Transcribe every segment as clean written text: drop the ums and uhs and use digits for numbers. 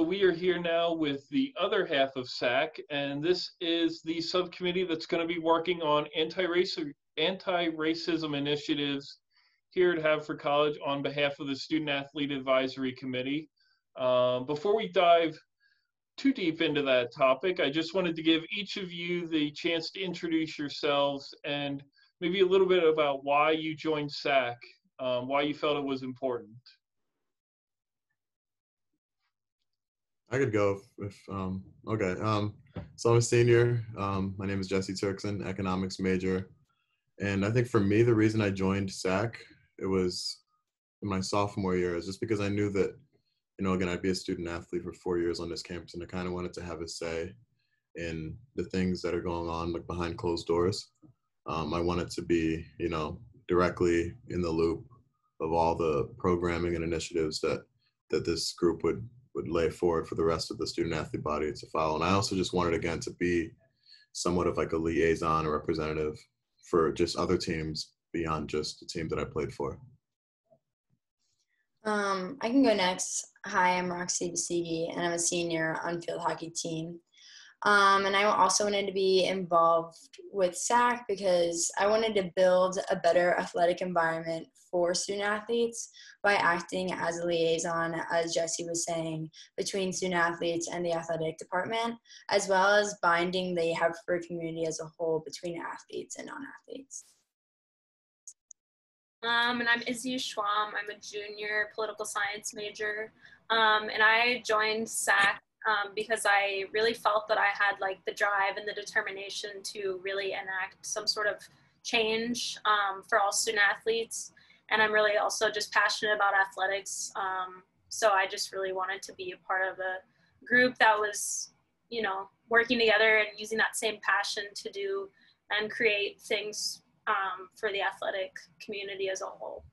we are here now with the other half of SAAC, and this is the subcommittee that's going to be working on anti-racism initiatives here at Haverford College on behalf of the Student Athlete Advisory Committee. Before we dive too deep into that topic, I just wanted to give each of you the chance to introduce yourselves and maybe a little bit about why you joined SAAC, why you felt it was important. I could go if, okay. So I'm a senior. My name is Jesse Turkson, economics major. And I think for me, the reason I joined SAAC, it was in my sophomore year, is just because I knew that, again, I'd be a student athlete for 4 years on this campus, and I kind of wanted to have a say in the things that are going on like behind closed doors. I wanted to be, directly in the loop of all the programming and initiatives that this group would lay forward for the rest of the student athlete body to follow. And I also just wanted, again, to be somewhat of like a liaison or representative for just other teams beyond just the team that I played for. I can go next. Hi, I'm Roxy Vassighi, and I'm a senior on field hockey team. And I also wanted to be involved with SAAC because I wanted to build a better athletic environment for student athletes by acting as a liaison, as Jesse was saying, between student athletes and the athletic department, as well as binding the Haverford community as a whole between athletes and non-athletes. And I'm Isabel Schwam. I'm a junior political science major. And I joined SAAC because I really felt that I had like the drive and the determination to really enact some sort of change for all student athletes. And I'm really also just passionate about athletics. So I just really wanted to be a part of a group that was, working together and using that same passion to do and create things for the athletic community as a whole.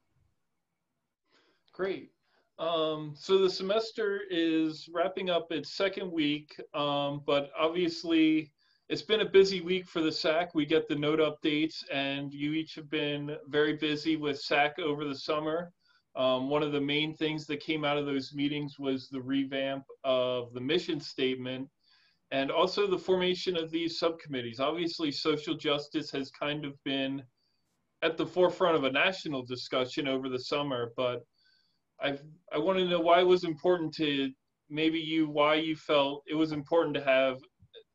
Great. So the semester is wrapping up its second week, but obviously it's been a busy week for the SAAC. We get the note updates, and you each have been very busy with SAAC over the summer. One of the main things that came out of those meetings was the revamp of the mission statement and also the formation of these subcommittees. Obviously, social justice has kind of been at the forefront of a national discussion over the summer, but I want to know why it was important to why you felt it was important to have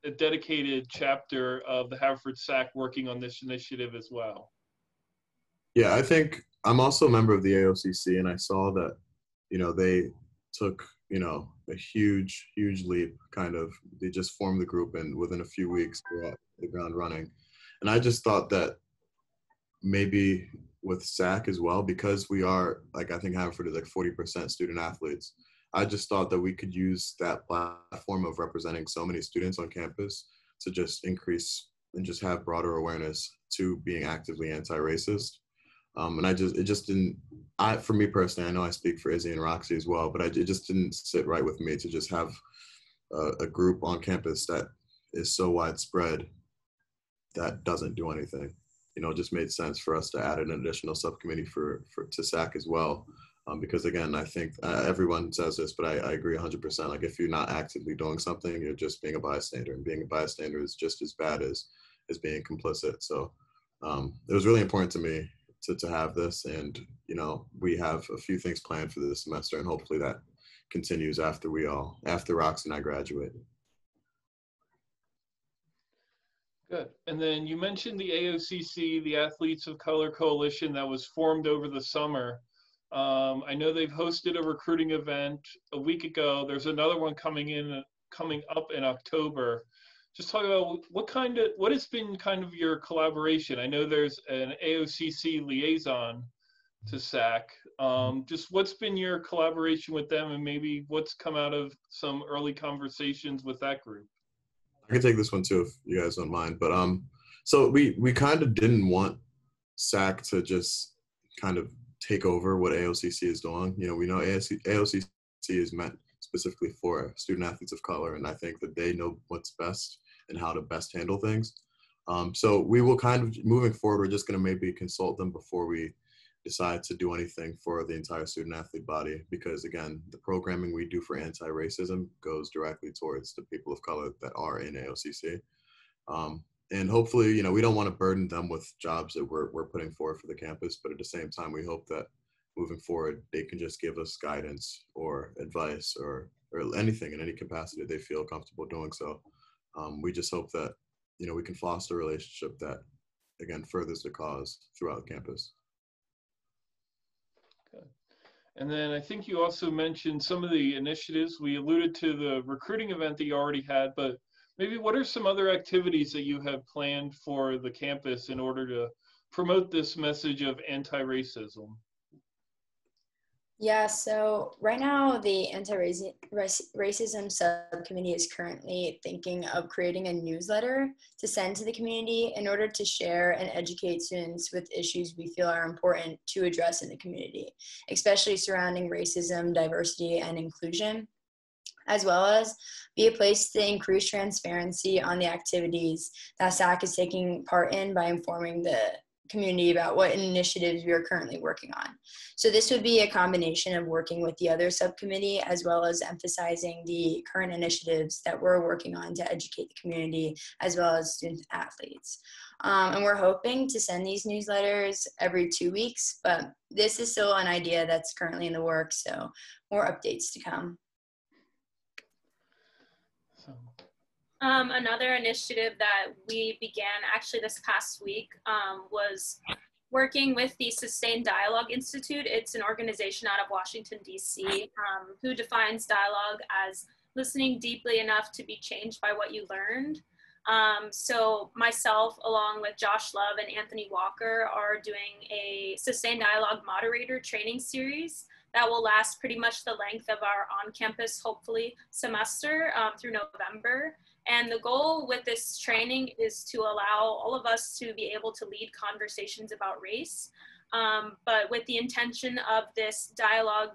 a dedicated chapter of the Haverford SAAC working on this initiative as well. Yeah, I think I'm also a member of the AOCC, and I saw that, they took, a huge leap, kind of. They just formed the group, and within a few weeks, they were off the ground running. And I just thought that maybe with SAAC as well, because we are, like, I think Haverford is like 40% student athletes. I just thought that we could use that platform of representing so many students on campus to just increase and just have broader awareness to being actively anti-racist. And it just didn't, for me personally, I know I speak for Izzy and Roxy as well, but it just didn't sit right with me to just have a group on campus that is so widespread that doesn't do anything. It just made sense for us to add an additional subcommittee to SAAC as well. Because again, I think everyone says this, but I agree 100%. Like, if you're not actively doing something, you're just being a bystander, and being a bystander is just as bad as being complicit. So it was really important to me to have this, and we have a few things planned for this semester, and hopefully that continues after Roxy and I graduate. Good. And then you mentioned the AOCC, the Athletes of Color Coalition, that was formed over the summer. I know they've hosted a recruiting event a week ago. There's another one coming up in October. Just talk about what has been kind of your collaboration. I know there's an AOCC liaison to SAAC. Just what's been your collaboration with them, and maybe what's come out of some early conversations with that group? I can take this one too, if you guys don't mind. But so we kind of didn't want SAAC to just kind of take over what AOCC is doing. We know AOCC is meant specifically for student athletes of color, and I think that they know what's best and how to best handle things. So we will kind of, moving forward, we're just going to maybe consult them before we decide to do anything for the entire student athlete body, because again, the programming we do for anti-racism goes directly towards the people of color that are in AOCC. And hopefully, you know, we don't want to burden them with jobs that we're putting forward for the campus, but at the same time, we hope that moving forward, they can just give us guidance or advice or anything in any capacity they feel comfortable doing so. We just hope that, you know, we can foster a relationship that, again, furthers the cause throughout campus. Okay. And then I think you also mentioned some of the initiatives. We alluded to the recruiting event that you already had, but maybe what are some other activities that you have planned for the campus in order to promote this message of anti-racism? Yeah, so right now the anti-racism subcommittee is currently thinking of creating a newsletter to send to the community in order to share and educate students with issues we feel are important to address in the community, especially surrounding racism, diversity, and inclusion, as well as be a place to increase transparency on the activities that SAAC is taking part in by informing the community about what initiatives we are currently working on. So this would be a combination of working with the other subcommittee as well as emphasizing the current initiatives that we're working on to educate the community as well as student athletes. And we're hoping to send these newsletters every 2 weeks, but this is still an idea that's currently in the works, so more updates to come. Another initiative that we began actually this past week was working with the Sustained Dialogue Institute. It's an organization out of Washington, D.C., who defines dialogue as listening deeply enough to be changed by what you learned. So myself, along with Josh Love and Anthony Walker, are doing a Sustained Dialogue moderator training series that will last pretty much the length of our on-campus, hopefully, semester through November. And the goal with this training is to allow all of us to be able to lead conversations about race, but with the intention of this dialogue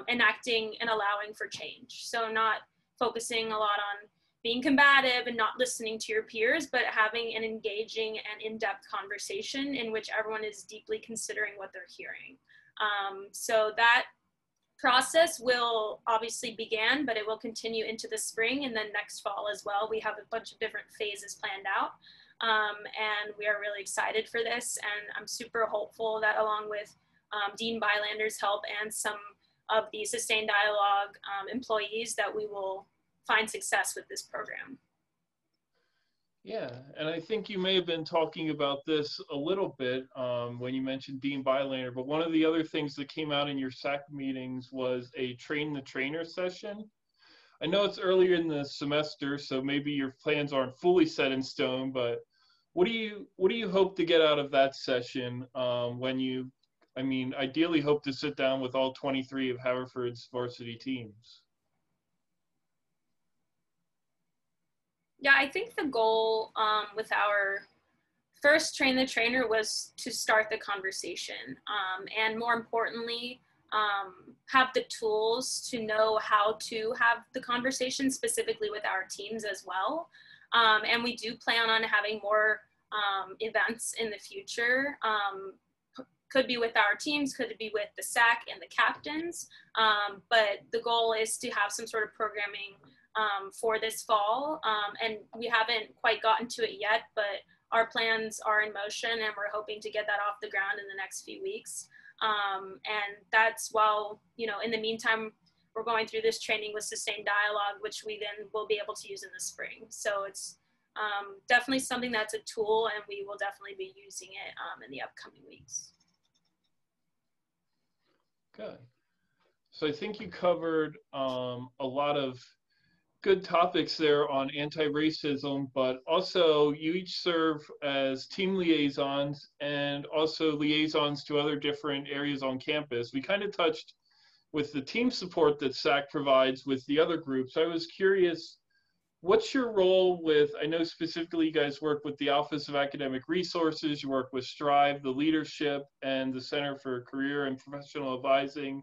enacting and allowing for change. So not focusing a lot on being combative and not listening to your peers, but having an engaging and in-depth conversation in which everyone is deeply considering what they're hearing. So that process will obviously begin, but it will continue into the spring and then next fall as well. We have a bunch of different phases planned out, and we are really excited for this. And I'm super hopeful that along with Dean Bylander's help and some of the Sustained Dialogue employees that we will find success with this program. Yeah, and I think you may have been talking about this a little bit when you mentioned Dean Bylander, but one of the other things that came out in your SAAC meetings was a train the trainer session. I know it's earlier in the semester, so maybe your plans aren't fully set in stone, but what do you hope to get out of that session when you, I mean, ideally hope to sit down with all 23 of Haverford's varsity teams? Yeah, I think the goal with our first Train the Trainer was to start the conversation, and more importantly, have the tools to know how to have the conversation specifically with our teams as well. And we do plan on having more events in the future. Could be with our teams, could be with the SAAC and the captains, but the goal is to have some sort of programming for this fall, and we haven't quite gotten to it yet, but our plans are in motion and we're hoping to get that off the ground in the next few weeks. And that's while, you know, in the meantime, we're going through this training with Sustained Dialogue, which we then will be able to use in the spring. So it's definitely something that's a tool, and we will definitely be using it in the upcoming weeks. Good. So I think you covered a lot of good topics there on anti-racism, but also you each serve as team liaisons and also liaisons to other different areas on campus. We kind of touched with the team support that SAAC provides with the other groups. I was curious, what's your role with, I know specifically you guys work with the Office of Academic Resources, you work with Strive, the leadership, and the Center for Career and Professional Advising,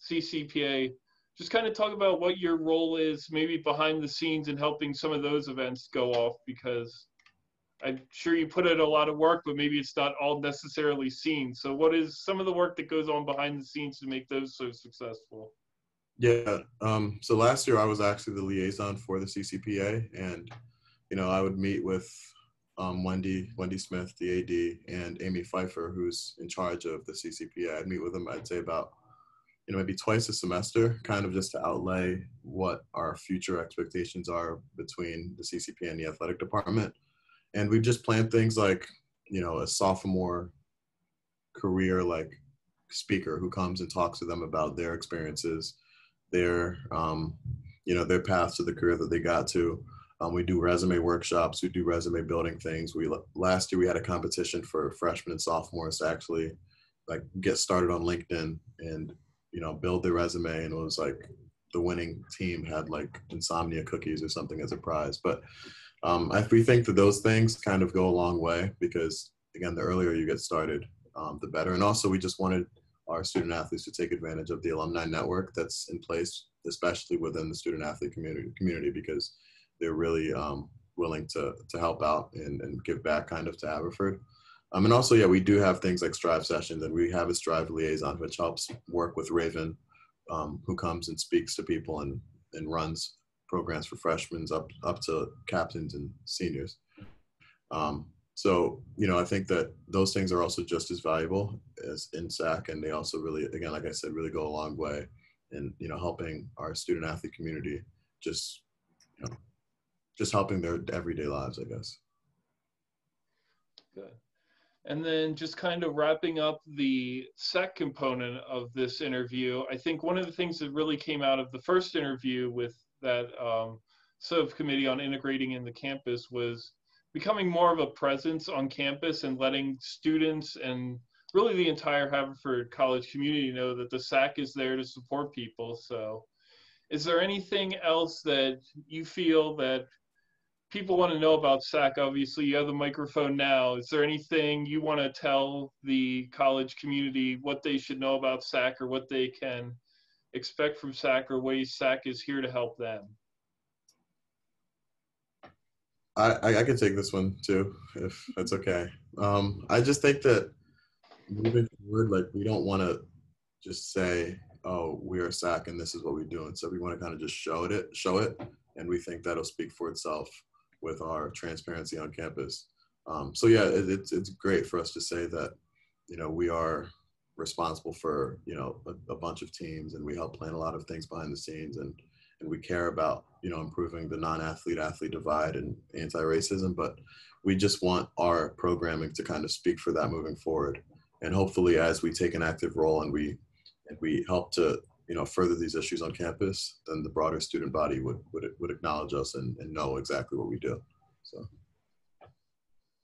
CCPA. Just kind of talk about what your role is maybe behind the scenes in helping some of those events go off, because I'm sure you put in a lot of work, but maybe it's not all necessarily seen. So what is some of the work that goes on behind the scenes to make those so successful? Yeah, so last year I was actually the liaison for the CCPA, and I would meet with Wendy Smith, the AD, and Amy Pfeiffer, who's in charge of the CCPA. I'd meet with them, I'd say about maybe twice a semester, kind of just to outlay what our future expectations are between the CCPA and the athletic department. And we just plan things like, a sophomore career like speaker who comes and talks to them about their experiences, their their paths to the career that they got to. We do resume workshops, we do resume building things. Last year we had a competition for freshmen and sophomores to actually like get started on LinkedIn and build their resume, and it was like the winning team had like insomnia cookies or something as a prize. But we think that those things kind of go a long way, because again, the earlier you get started, the better. And also we just wanted our student athletes to take advantage of the alumni network that's in place, especially within the student athlete community, because they're really willing to help out and give back kind of to Haverford. And also, yeah, we do have things like Strive sessions, and we have a Strive liaison, which helps work with Raven, who comes and speaks to people and runs programs for freshmen up to captains and seniors. So, I think that those things are also just as valuable as in SAAC, and they also really, again, like I said, really go a long way in, helping our student athlete community, just helping their everyday lives, I guess. Good. And then just kind of wrapping up the SAAC component of this interview, I think one of the things that really came out of the first interview with that subcommittee on integrating in the campus was becoming more of a presence on campus and letting students and really the entire Haverford College community know that the SAAC is there to support people. So is there anything else that you feel that people want to know about SAAC? Obviously, you have the microphone now. Is there anything you want to tell the college community what they should know about SAAC, or what they can expect from SAAC, or ways SAAC is here to help them? I can take this one too, if that's okay. I just think that moving forward, like, we don't want to just say, oh, we are SAAC and this is what we do. And so we want to kind of just show it. And we think that'll speak for itself with our transparency on campus. So yeah, it's great for us to say that, we are responsible for, a bunch of teams, and we help plan a lot of things behind the scenes, and we care about, improving the non-athlete divide and anti-racism, but we just want our programming to kind of speak for that moving forward. And hopefully, as we take an active role and we help to, further these issues on campus, then the broader student body would acknowledge us and know exactly what we do. So.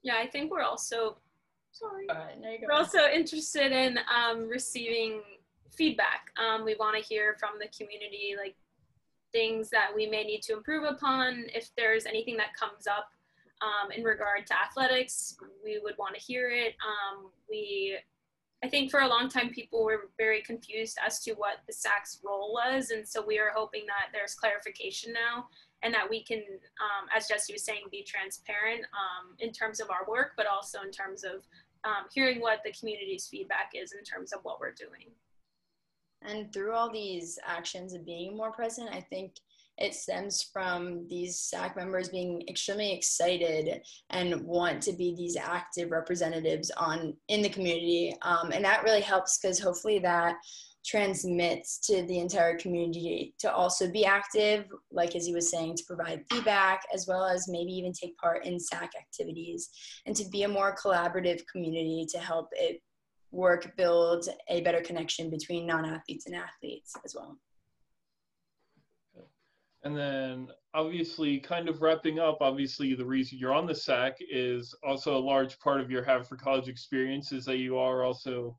Yeah, I think we're also, we're also interested in receiving feedback. We want to hear from the community, like things that we may need to improve upon. If there's anything that comes up in regard to athletics, we would want to hear it. I think for a long time, people were very confused as to what the SAAC's role was. And so we are hoping that there's clarification now, and that we can, as Jesse was saying, be transparent in terms of our work, but also in terms of hearing what the community's feedback is in terms of what we're doing. And through all these actions of being more present, I think it stems from these SAAC members being extremely excited and want to be these active representatives in the community. And that really helps, because hopefully that transmits to the entire community to also be active, like as he was saying, to provide feedback, as well as maybe even take part in SAAC activities, and to be a more collaborative community to help it build a better connection between non-athletes and athletes as well. And then obviously, kind of wrapping up, obviously the reason you're on the SAAC is also a large part of your Haverford College experience is that you are also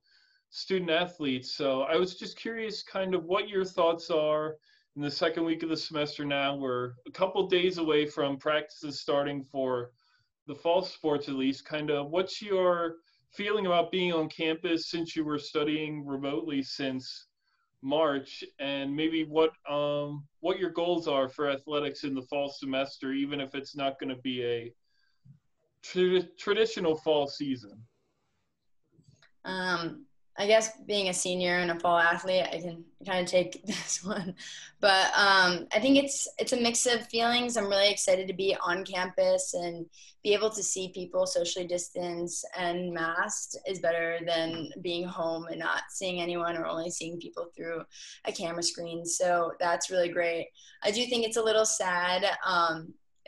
student athletes. So I was just curious kind of what your thoughts are in the second week of the semester now. We're a couple days away from practices starting for the fall sports, at least. Kind of what's your feeling about being on campus since you were studying remotely since March, and maybe what your goals are for athletics in the fall semester, even if it's not going to be a traditional fall season? I guess being a senior and a fall athlete, I can kind of take this one. But I think it's a mix of feelings. I'm really excited to be on campus and be able to see people socially distanced and masked is better than being home and not seeing anyone or only seeing people through a camera screen. So that's really great. I do think it's a little sad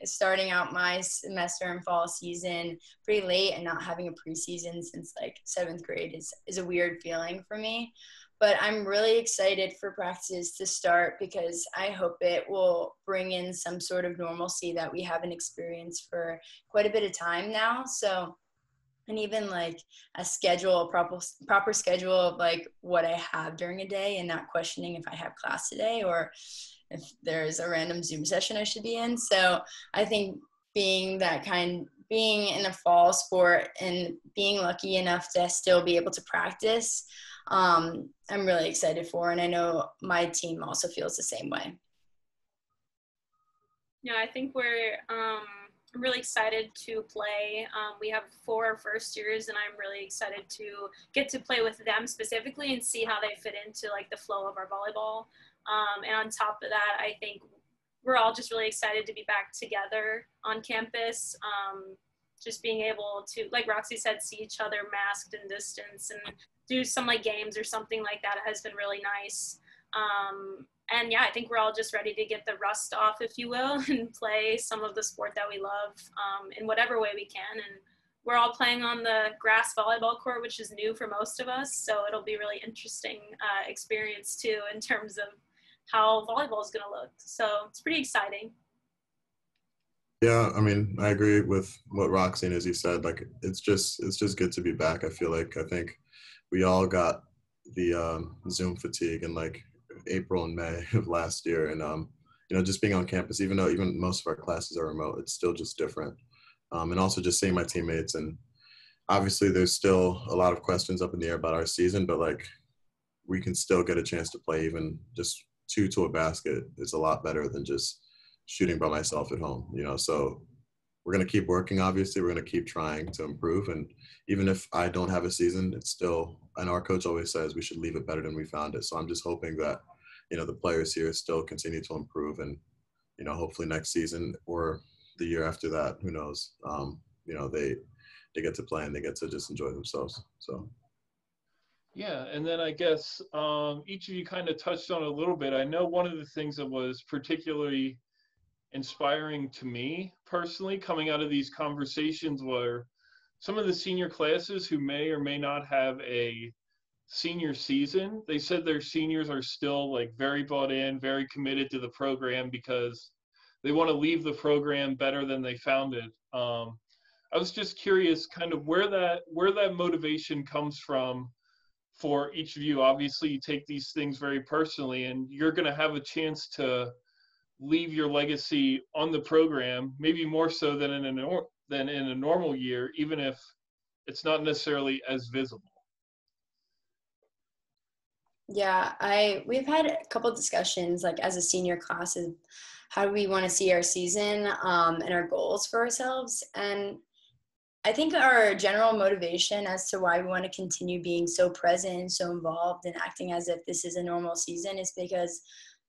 starting out my semester and fall season pretty late and not having a preseason since like 7th grade is a weird feeling for me. But I'm really excited for practices to start because I hope it will bring in some sort of normalcy that we haven't experienced for quite a bit of time now. So, and even like a proper schedule of like what I have during a day and not questioning if I have class today or if there's a random Zoom session I should be in. So I think being in a fall sport and being lucky enough to still be able to practice, I'm really excited for, and I know my team also feels the same way. Yeah, I think I'm really excited to play. We have 4 first years, and I'm really excited to get to play with them specifically and see how they fit into like the flow of our volleyball. And on top of that, I think we're all just really excited to be back together on campus. Just being able to, like Roxy said, see each other masked and distance and do some like games or something like that has been really nice. And yeah, I think we're all just ready to get the rust off, if you will, and play some of the sport that we love in whatever way we can. And we're all playing on the grass volleyball court, which is new for most of us. So it'll be really interesting experience too in terms of how volleyball is going to look. So it's pretty exciting. Yeah, I mean, I agree with what Roxy and Izzy said. Like, it's just good to be back. I think we all got the Zoom fatigue in like April and May of last year, and just being on campus, even though even most of our classes are remote, it's still just different. And also just seeing my teammates, and obviously there's still a lot of questions up in the air about our season, but like we can still get a chance to play. Even just 2 to a basket is a lot better than just shooting by myself at home, so we're going to keep working. Obviously, we're going to keep trying to improve. And even if I don't have a season, it's still, and our coach always says we should leave it better than we found it. So I'm just hoping that, the players here still continue to improve, and, hopefully next season or the year after that, who knows, they get to play and they get to just enjoy themselves. So. Yeah, and then I guess each of you kind of touched on it a little bit. I know one of the things that was particularly inspiring to me personally coming out of these conversations were some of the senior classes who may or may not have a senior season. They said their seniors are still like very bought in, very committed to the program because they want to leave the program better than they found it. I was just curious kind of where that motivation comes from for each of you. Obviously you take these things very personally, and you're going to have a chance to leave your legacy on the program, maybe more so than in a normal year, even if it's not necessarily as visible. Yeah, we've had a couple discussions like as a senior class of how do we want to see our season and our goals for ourselves. And I think our general motivation as to why we want to continue being so present and so involved and acting as if this is a normal season is because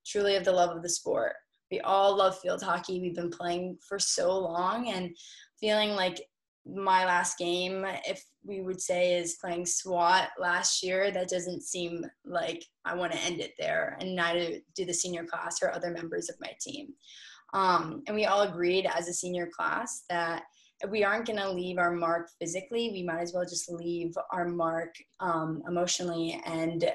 truly of the love of the sport. We all love field hockey. We've been playing for so long, and feeling like my last game, if we would say, is playing SWAT last year, that doesn't seem like I want to end it there, and neither do the senior class or other members of my team. And we all agreed as a senior class that if we aren't going to leave our mark physically, we might as well just leave our mark emotionally and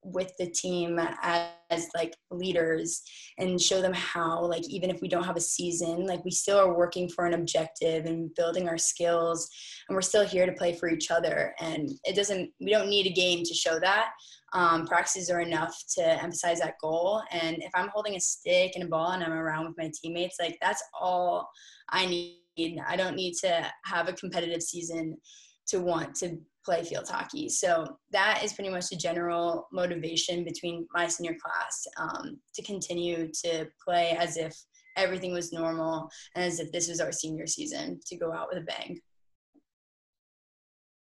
with the team as like leaders, and show them how, like, even if we don't have a season, like we still are working for an objective and building our skills, and we're still here to play for each other. And we don't need a game to show that. Practices are enough to emphasize that goal. And if I'm holding a stick and a ball and I'm around with my teammates, like that's all I need. I don't need to have a competitive season to want to play field hockey. So that is pretty much the general motivation between my senior class, to continue to play as if everything was normal and as if this was our senior season, to go out with a bang.